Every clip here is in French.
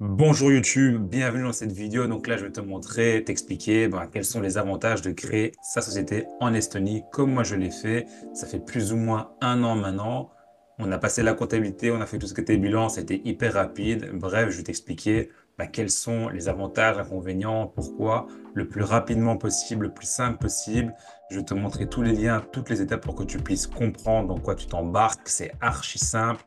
Bonjour YouTube, bienvenue dans cette vidéo. Donc là, je vais te montrer, t'expliquer quels sont les avantages de créer sa société en Estonie, comme moi je l'ai fait. Ça fait plus ou moins un an maintenant. On a passé la comptabilité, on a fait tout ce qui était bilan, c'était hyper rapide. Bref, je vais t'expliquer quels sont les avantages, inconvénients, pourquoi, le plus rapidement possible, le plus simple possible. Je vais te montrer tous les liens, toutes les étapes pour que tu puisses comprendre dans quoi tu t'embarques. C'est archi simple.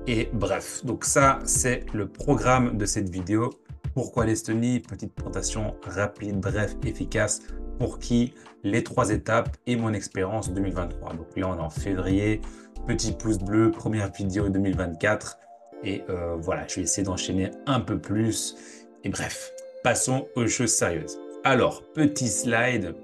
Et bref, donc ça, c'est le programme de cette vidéo. Pourquoi l'Estonie? Petite présentation rapide, bref, efficace. Pour qui? Les trois étapes et mon expérience 2023. Donc là, on est en février. Petit pouce bleu, première vidéo 2024. Et voilà, je vais essayer d'enchaîner un peu plus. Et bref, passons aux choses sérieuses. Alors, petit slide.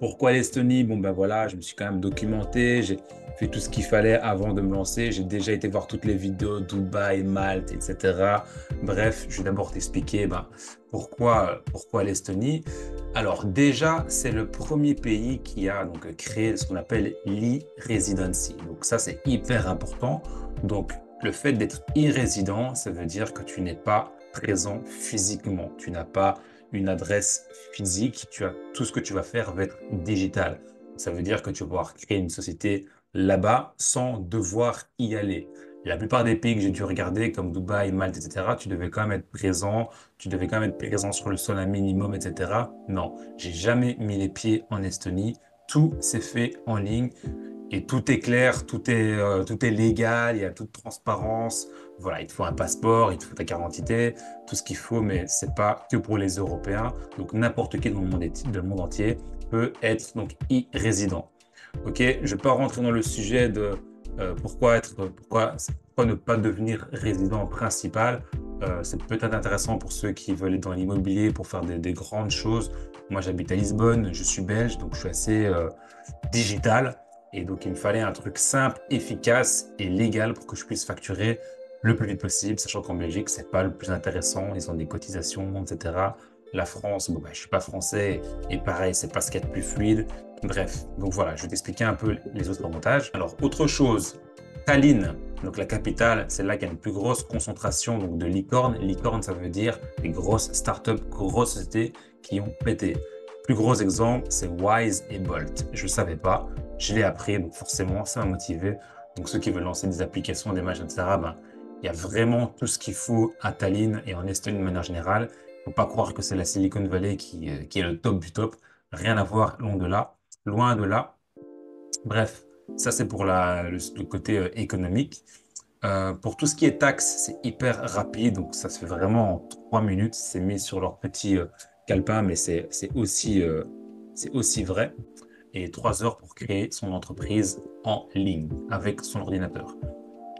Pourquoi l'Estonie? Bon, ben voilà, je me suis quand même documenté, j'ai fait tout ce qu'il fallait avant de me lancer. J'ai déjà été voir toutes les vidéos, Dubaï, Malte, etc. Bref, je vais d'abord t'expliquer pourquoi l'Estonie. Alors déjà, c'est le premier pays qui a donc créé ce qu'on appelle l'e-residency. Donc ça, c'est hyper important. Donc le fait d'être e-résident, ça veut dire que tu n'es pas présent physiquement. Tu n'as pas une adresse physique, tout ce que tu vas faire va être digital. Ça veut dire que tu vas pouvoir créer une société là-bas sans devoir y aller. La plupart des pays que j'ai dû regarder, comme Dubaï, Malte, etc., tu devais quand même être présent, tu devais quand même être présent sur le sol un minimum, etc. Non, j'ai jamais mis les pieds en Estonie. Tout s'est fait en ligne. Et tout est clair, tout est légal, il y a toute transparence. Voilà, il te faut un passeport, il te faut ta carte d'identité, tout ce qu'il faut, mais c'est pas que pour les Européens. Donc n'importe qui dans le monde entier peut être donc e-résident. Ok, je vais pas rentrer dans le sujet de pourquoi ne pas devenir résident principal. C'est peut-être intéressant pour ceux qui veulent être dans l'immobilier pour faire des grandes choses. Moi, j'habite à Lisbonne, je suis belge, donc je suis assez digital. Et donc, il me fallait un truc simple, efficace et légal pour que je puisse facturer le plus vite possible, sachant qu'en Belgique, c'est pas le plus intéressant. Ils ont des cotisations, etc. La France, bon, je suis pas français et pareil, c'est pas ce qu'il y a de plus fluide. Bref, donc voilà, je vais t'expliquer un peu les autres avantages. Alors, autre chose, Tallinn, donc la capitale, c'est là qu'il y a une plus grosse concentration donc, de licornes. Licorne, ça veut dire des grosses startups, grosses sociétés qui ont pété. Plus gros exemple, c'est Wise et Bolt. Je ne savais pas, je l'ai appris, donc forcément, ça m'a motivé. Donc ceux qui veulent lancer des applications, des machins, etc., il y a vraiment tout ce qu'il faut à Tallinn et en Estonie de manière générale. Il ne faut pas croire que c'est la Silicon Valley qui est le top du top. Rien à voir, loin de là. Loin de là. Bref, ça c'est pour le côté économique. Pour tout ce qui est taxes, c'est hyper rapide, donc ça se fait vraiment en 3 minutes. C'est mis sur leur petit calepin, mais c'est aussi vrai. Et 3 heures pour créer son entreprise en ligne avec son ordinateur.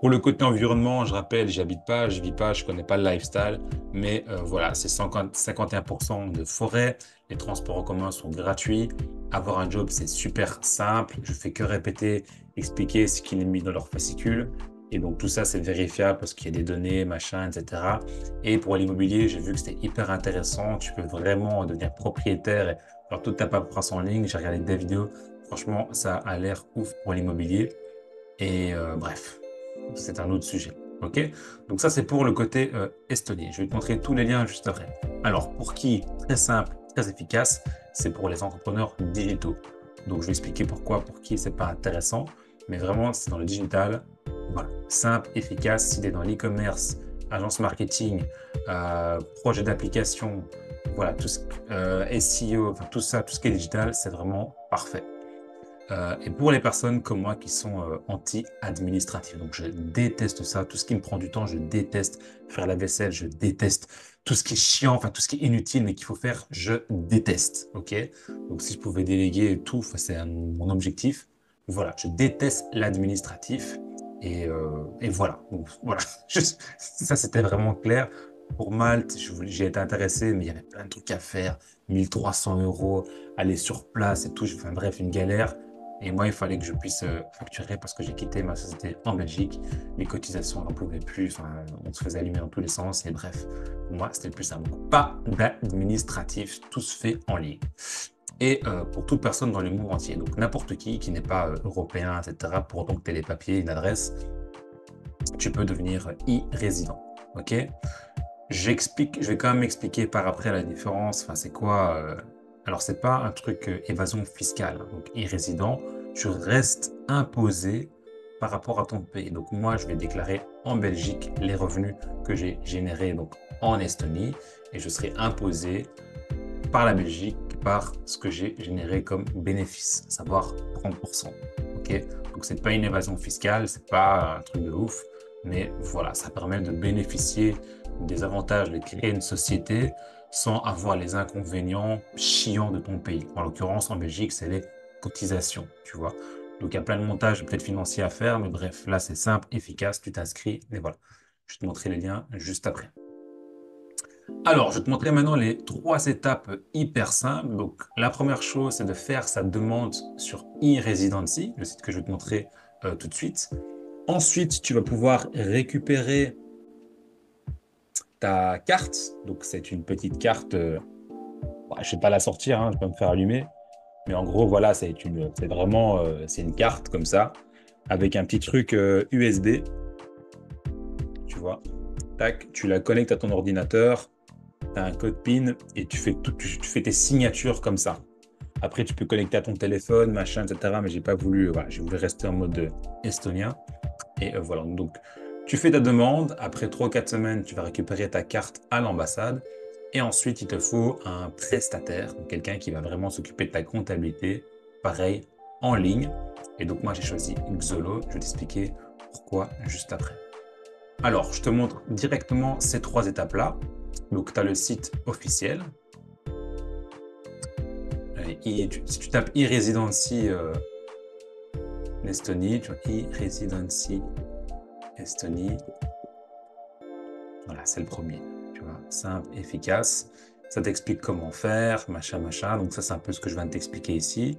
Pour le côté environnement, je rappelle, j'y habite pas, je vis pas, je connais pas le lifestyle, mais voilà, c'est 51% de forêt, les transports en commun sont gratuits, avoir un job, c'est super simple, je fais que répéter, expliquer ce qu'il est mis dans leur fascicule, et donc tout ça, c'est vérifiable parce qu'il y a des données, machin, etc. Et pour l'immobilier, j'ai vu que c'était hyper intéressant, tu peux vraiment devenir propriétaire et faire toute ta paperasse en ligne, j'ai regardé des vidéos, franchement, ça a l'air ouf pour l'immobilier, et bref. C'est un autre sujet. OK? Donc ça, c'est pour le côté estonien. Je vais te montrer tous les liens juste après. Alors, pour qui? Très simple, très efficace, c'est pour les entrepreneurs digitaux. Donc, je vais expliquer pourquoi, pour qui c'est pas intéressant, mais vraiment, c'est dans le digital. Voilà, simple, efficace. Si tu es dans l'e-commerce, agence marketing, projet d'application, voilà, SEO, enfin, tout ça, tout ce qui est digital, c'est vraiment parfait. Et pour les personnes comme moi qui sont anti-administratives, donc je déteste ça, tout ce qui me prend du temps, je déteste faire la vaisselle, je déteste tout ce qui est chiant, enfin tout ce qui est inutile mais qu'il faut faire, je déteste, ok? Donc si je pouvais déléguer tout, enfin, c'est mon objectif. Voilà, je déteste l'administratif et voilà. Donc voilà, ça c'était vraiment clair. Pour Malte, j'ai été intéressé, mais il y avait plein de trucs à faire, 1 300 €, aller sur place et tout, enfin bref, une galère. Et moi, il fallait que je puisse facturer parce que j'ai quitté ma société en Belgique. Les cotisations, on n'en pouvait plus. Enfin, on se faisait allumer dans tous les sens. Et bref, moi, c'était le plus simple. Donc, pas d'administratif. Tout se fait en ligne. Et pour toute personne dans le monde entier. Donc, n'importe qui n'est pas européen, etc., pour autant que tu aies les papiers, une adresse, tu peux devenir e-résident. OK? Je vais quand même expliquer par après la différence. Enfin, c'est quoi Alors, c'est pas un truc évasion fiscale, hein. Donc, e-résident, tu restes imposé par rapport à ton pays. Donc, moi, je vais déclarer en Belgique les revenus que j'ai générés donc en Estonie et je serai imposé par la Belgique par ce que j'ai généré comme bénéfice, à savoir 30%. Ok? Donc, c'est pas une évasion fiscale, c'est pas un truc de ouf, mais voilà, ça permet de bénéficier des avantages de créer une société sans avoir les inconvénients chiants de ton pays. En l'occurrence, en Belgique, c'est les cotisations, tu vois. Donc, il y a plein de montages peut-être financiers à faire, mais bref, là, c'est simple, efficace, tu t'inscris, et voilà. Je vais te montrer les liens juste après. Alors, je vais te montrer maintenant les trois étapes hyper simples. Donc, la première chose, c'est de faire sa demande sur e-Residency, le site que je vais te montrer tout de suite. Ensuite, tu vas pouvoir récupérer ta carte. Donc, c'est une petite carte. Je ne vais pas la sortir, hein, je vais pas me faire allumer. Mais en gros, voilà, c'est vraiment c'est une carte comme ça, avec un petit truc USB, tu vois. Tac, tu la connectes à ton ordinateur, tu as un code PIN et tu fais tes signatures comme ça. Après, tu peux connecter à ton téléphone, machin, etc. Mais j'ai pas voulu, voilà, j'ai voulu rester en mode estonien. Et voilà, donc tu fais ta demande. Après 3 ou 4 semaines, tu vas récupérer ta carte à l'ambassade. Et ensuite, il te faut un prestataire, donc quelqu'un qui va vraiment s'occuper de ta comptabilité, pareil, en ligne. Et donc moi, j'ai choisi Xolo. Je vais t'expliquer pourquoi juste après. Alors, je te montre directement ces trois étapes-là. Donc, tu as le site officiel. Si tu tapes e-residency Estonie, tu vois, e-residency Estonie. Voilà, c'est le premier. Tu vois, simple, efficace. Ça t'explique comment faire, machin, machin. Donc, ça, c'est un peu ce que je viens de t'expliquer ici.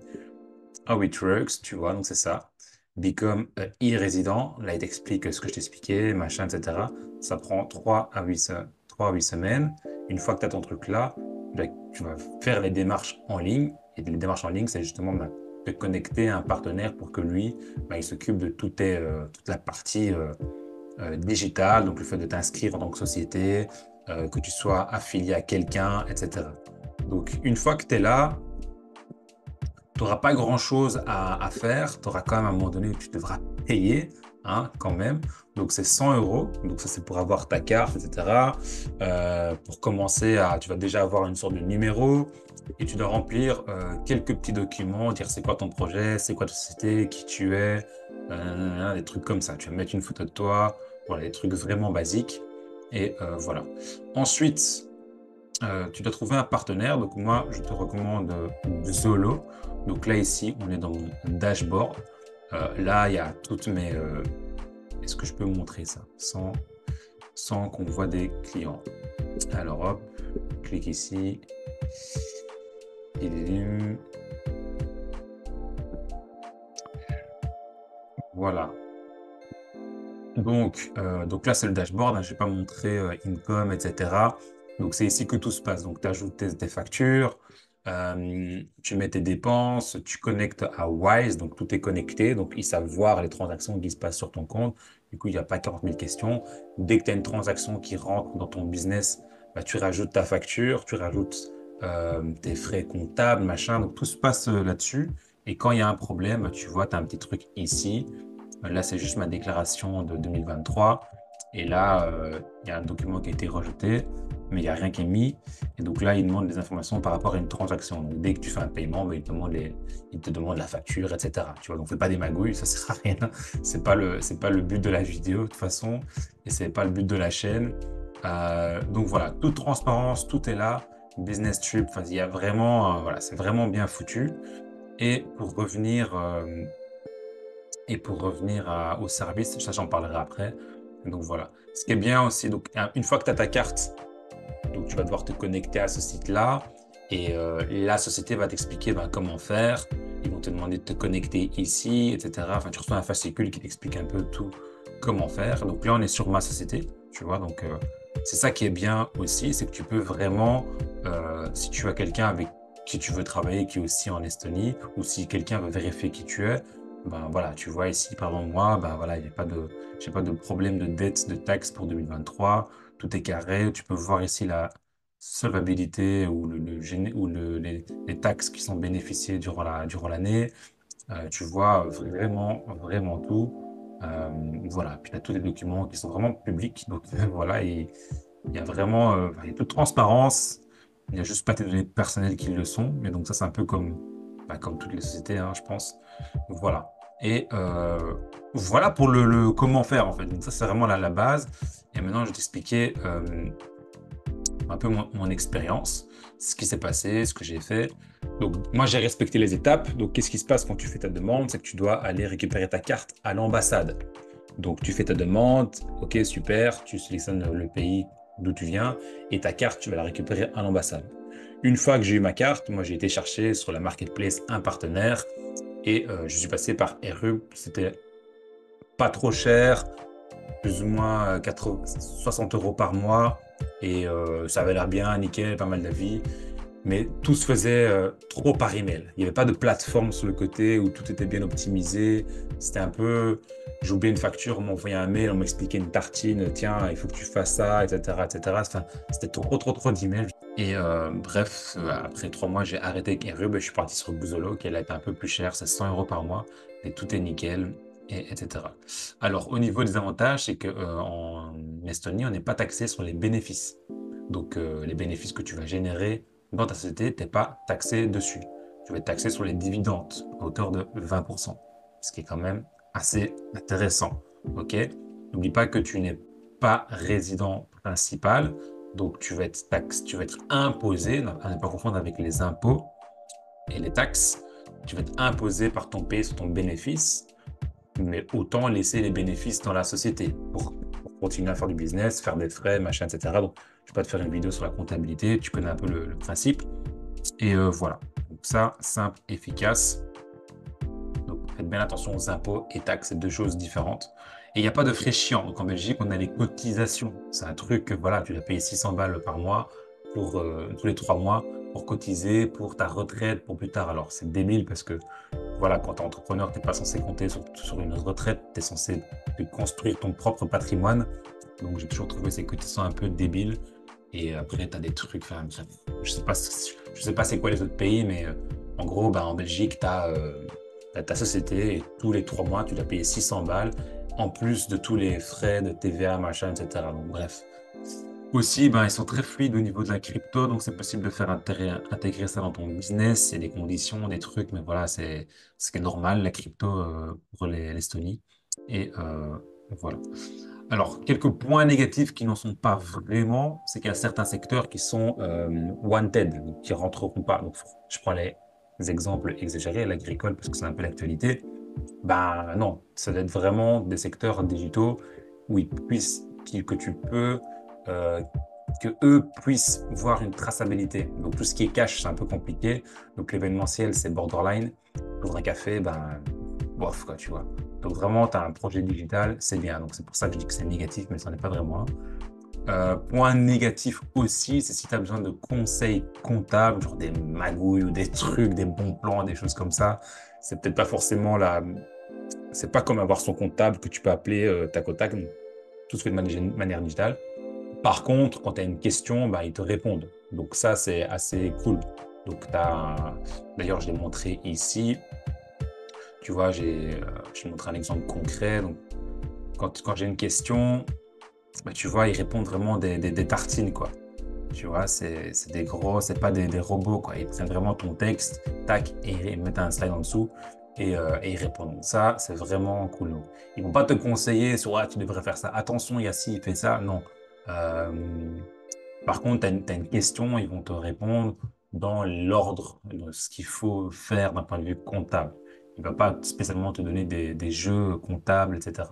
How it works, tu vois, donc c'est ça. Become a e-resident. Là, il t'explique ce que je t'expliquais, machin, etc. Ça prend 3 à 8 semaines. Une fois que tu as ton truc là, tu vas faire les démarches en ligne. Et les démarches en ligne, c'est justement te connecter à un partenaire pour que lui, il s'occupe de toute la partie digitale, donc le fait de t'inscrire en tant que société, que tu sois affilié à quelqu'un, etc. Donc, une fois que tu es là, tu n'auras pas grand-chose à faire. Tu auras quand même à un moment donné où tu devras payer, hein, quand même. Donc, c'est 100 euros. Donc, ça, c'est pour avoir ta carte, etc. Pour commencer, tu vas déjà avoir une sorte de numéro et tu dois remplir quelques petits documents, dire c'est quoi ton projet, c'est quoi ta société, qui tu es, des trucs comme ça. Tu vas mettre une photo de toi, voilà, des trucs vraiment basiques. Et voilà. Ensuite, tu dois trouver un partenaire. Donc moi, je te recommande Zolo. Donc là, ici, on est dans mon dashboard. Là, il y a toutes mes... Est-ce que je peux montrer ça sans qu'on voit des clients? Alors hop, clique ici. Voilà. Donc là, c'est le dashboard, hein, je ne vais pas montrer income, etc. Donc, c'est ici que tout se passe. Donc, tu ajoutes tes factures, tu mets tes dépenses, tu connectes à Wise, donc tout est connecté. Donc, ils savent voir les transactions qui se passent sur ton compte. Du coup, il n'y a pas 40 000 questions. Dès que tu as une transaction qui rentre dans ton business, tu rajoutes ta facture, tu rajoutes tes frais comptables, machin. Donc, tout se passe là-dessus. Et quand il y a un problème, tu vois, tu as un petit truc ici. Là, c'est juste ma déclaration de 2023. Et là, il y a un document qui a été rejeté, mais il n'y a rien qui est mis. Et donc là, il demande des informations par rapport à une transaction. Donc, dès que tu fais un paiement, il te demande la facture, etc. Tu vois, donc fais pas des magouilles, ça sert à rien. C'est pas le but de la vidéo de toute façon, et c'est pas le but de la chaîne. Donc voilà, toute transparence, tout est là. Business trip, enfin, il y a vraiment, voilà, c'est vraiment bien foutu. Et pour revenir au service, ça j'en parlerai après. Donc voilà. Ce qui est bien aussi, donc une fois que tu as ta carte, donc tu vas devoir te connecter à ce site-là et la société va t'expliquer comment faire. Ils vont te demander de te connecter ici, etc. Enfin, tu reçois un fascicule qui t'explique un peu tout, comment faire. Donc là, on est sur ma société, tu vois. Donc c'est ça qui est bien aussi, c'est que tu peux vraiment, si tu as quelqu'un avec qui tu veux travailler qui est aussi en Estonie, ou si quelqu'un veut vérifier qui tu es, voilà, tu vois ici, par exemple, moi, voilà, j'ai pas de problème de dette de taxes pour 2023. tout est carré. Tu peux voir ici la solvabilité ou, les taxes qui sont bénéficiées durant l'année. Tu vois vraiment tout. Voilà. Puis tu as tous les documents qui sont vraiment publics. Donc voilà, et il y a vraiment il y a toute transparence. Il n'y a juste pas tes données personnelles qui le sont. Mais donc ça, c'est un peu comme toutes les sociétés, hein, je pense. Donc, voilà. Et voilà pour le comment faire, en fait. Donc ça, c'est vraiment la base. Et maintenant, je vais t'expliquer un peu mon expérience, ce qui s'est passé, ce que j'ai fait. Donc, moi, j'ai respecté les étapes. Donc, qu'est-ce qui se passe quand tu fais ta demande? C'est que tu dois aller récupérer ta carte à l'ambassade. Donc, tu fais ta demande, ok, super, tu sélectionnes le pays d'où tu viens et ta carte, tu vas la récupérer à l'ambassade. Une fois que j'ai eu ma carte, moi, j'ai été chercher sur la marketplace un partenaire et je suis passé par RU. C'était pas trop cher, plus ou moins 60 euros par mois et ça avait l'air bien, nickel, pas mal d'avis. Mais tout se faisait trop par email. Il n'y avait pas de plateforme sur le côté où tout était bien optimisé. C'était un peu, j'ai oublié une facture, on m'envoyait un mail, on m'expliquait une tartine, tiens, il faut que tu fasses ça, etc., etc. Enfin, c'était trop d'emails. Et bref, après 3 mois, j'ai arrêté avec Erub et je suis parti sur Buzolo, qui elle a été un peu plus cher, c'est 100 euros par mois, mais tout est nickel, etc. Alors, au niveau des avantages, c'est qu'en Estonie, on n'est pas taxé sur les bénéfices. Donc, les bénéfices que tu vas générer dans ta société, tu n'es pas taxé dessus. Tu vas être taxé sur les dividendes à hauteur de 20%, ce qui est quand même assez intéressant. Ok? N'oublie pas que tu n'es pas résident principal, donc tu vas être imposé, à ne pas confondre avec les impôts et les taxes. Tu vas être imposé par ton pays sur ton bénéfice, mais autant laisser les bénéfices dans la société pour continuer à faire du business, faire des frais, machin, etc. Donc, je vais pas te faire une vidéo sur la comptabilité, tu connais un peu le principe. Et voilà. Donc ça, simple, efficace. Donc faites bien attention aux impôts et taxes, c'est deux choses différentes. Et il n'y a pas de frais chiants. Donc en Belgique, on a les cotisations. C'est un truc, voilà, tu dois payer 600 balles par mois pour tous les 3 mois pour cotiser pour ta retraite pour plus tard. Alors c'est débile parce que voilà, quand tu es entrepreneur, tu n'es pas censé compter sur une retraite, tu es censé te construire ton propre patrimoine. Donc j'ai toujours trouvé ces cotisations un peu débiles. Et après, tu as des trucs, enfin, je sais pas c'est quoi les autres pays, mais en gros, bah, en Belgique, tu as, ta société et tous les 3 mois, tu dois payer 600 balles, en plus de tous les frais de TVA, machin, etc. Donc bref. Aussi, ben, ils sont très fluides au niveau de la crypto, donc c'est possible de faire intégrer ça dans ton business. Il y a des conditions, des trucs, mais voilà, c'est ce qui est normal, la crypto pour l'Estonie. Et voilà. Alors, quelques points négatifs qui n'en sont pas vraiment, c'est qu'il y a certains secteurs qui sont wanted, donc qui rentreront pas. Donc, je prends les exemples exagérés, l'agricole, parce que c'est un peu l'actualité. Ben non, ça doit être vraiment des secteurs digitaux où que tu peux, euh, que eux puissent voir une traçabilité. Donc tout ce qui est cash, c'est un peu compliqué. Donc l'événementiel, c'est borderline. Pour un café, ben, bof, quoi, tu vois. Donc vraiment, tu as un projet digital, c'est bien. Donc c'est pour ça que je dis que c'est négatif, mais ça n'est pas vraiment un. Point négatif aussi, c'est si tu as besoin de conseils comptables, genre des magouilles ou des trucs, des bons plans, des choses comme ça. C'est peut-être pas forcément c'est pas comme avoir son comptable que tu peux appeler tac au tac. Tout se fait de manière digitale. Par contre, quand tu as une question, bah, ils te répondent. Donc ça, c'est assez cool. Donc d'ailleurs, je l'ai montré ici. Tu vois, j'ai montré un exemple concret. Donc quand j'ai une question, bah, tu vois, ils répondent vraiment des tartines, quoi. Tu vois, c'est des gros, c'est pas des robots, quoi. Ils prennent vraiment ton texte, tac, et ils mettent un slide en dessous et ils répondent. Ça, c'est vraiment cool. Donc, ils vont pas te conseiller sur, ah, tu devrais faire ça. Attention, il y a ci, fais ça. Non. Euh, Par contre, tu as une question, ils vont te répondre dans l'ordre de ce qu'il faut faire d'un point de vue comptable. Il ne va pas spécialement te donner des jeux comptables, etc.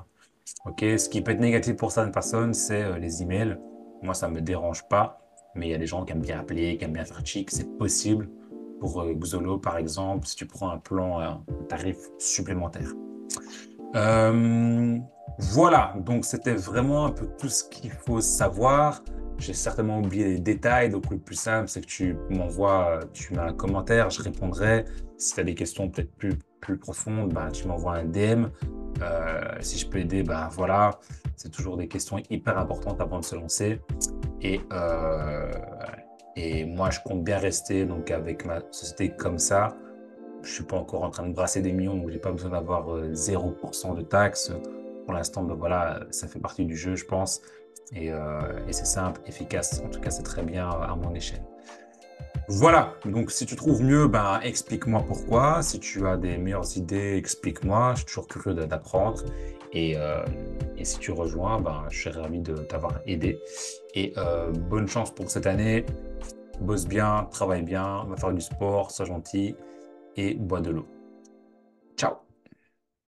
Ok, ce qui peut être négatif pour certaines personnes, c'est les emails. Moi, ça ne me dérange pas, mais il y a des gens qui aiment bien appeler, qui aiment bien faire chic, c'est possible. Pour Xolo, par exemple, si tu prends un plan, un tarif supplémentaire. Euh, voilà, donc c'était vraiment un peu tout ce qu'il faut savoir. J'ai certainement oublié les détails, donc le plus simple, c'est que tu mets un commentaire, je répondrai. Si tu as des questions peut-être plus profondes, ben, tu m'envoies un DM. Si je peux aider, ben voilà, c'est toujours des questions hyper importantes avant de se lancer. Et, euh, et moi, je compte bien rester donc avec ma société comme ça. Je suis pas encore en train de brasser des millions, donc j'ai pas besoin d'avoir 0% de taxes. Pour l'instant, ben voilà, ça fait partie du jeu, je pense. Et c'est simple, efficace. En tout cas, c'est très bien à mon échelle. Voilà, donc si tu trouves mieux, ben, explique-moi pourquoi. Si tu as des meilleures idées, explique-moi. Je suis toujours curieux d'apprendre. Et, euh, et si tu rejoins, ben, je serais ravi de t'avoir aidé. Bonne chance pour cette année. Bosse bien, travaille bien, va faire du sport, sois gentil et bois de l'eau. Ciao!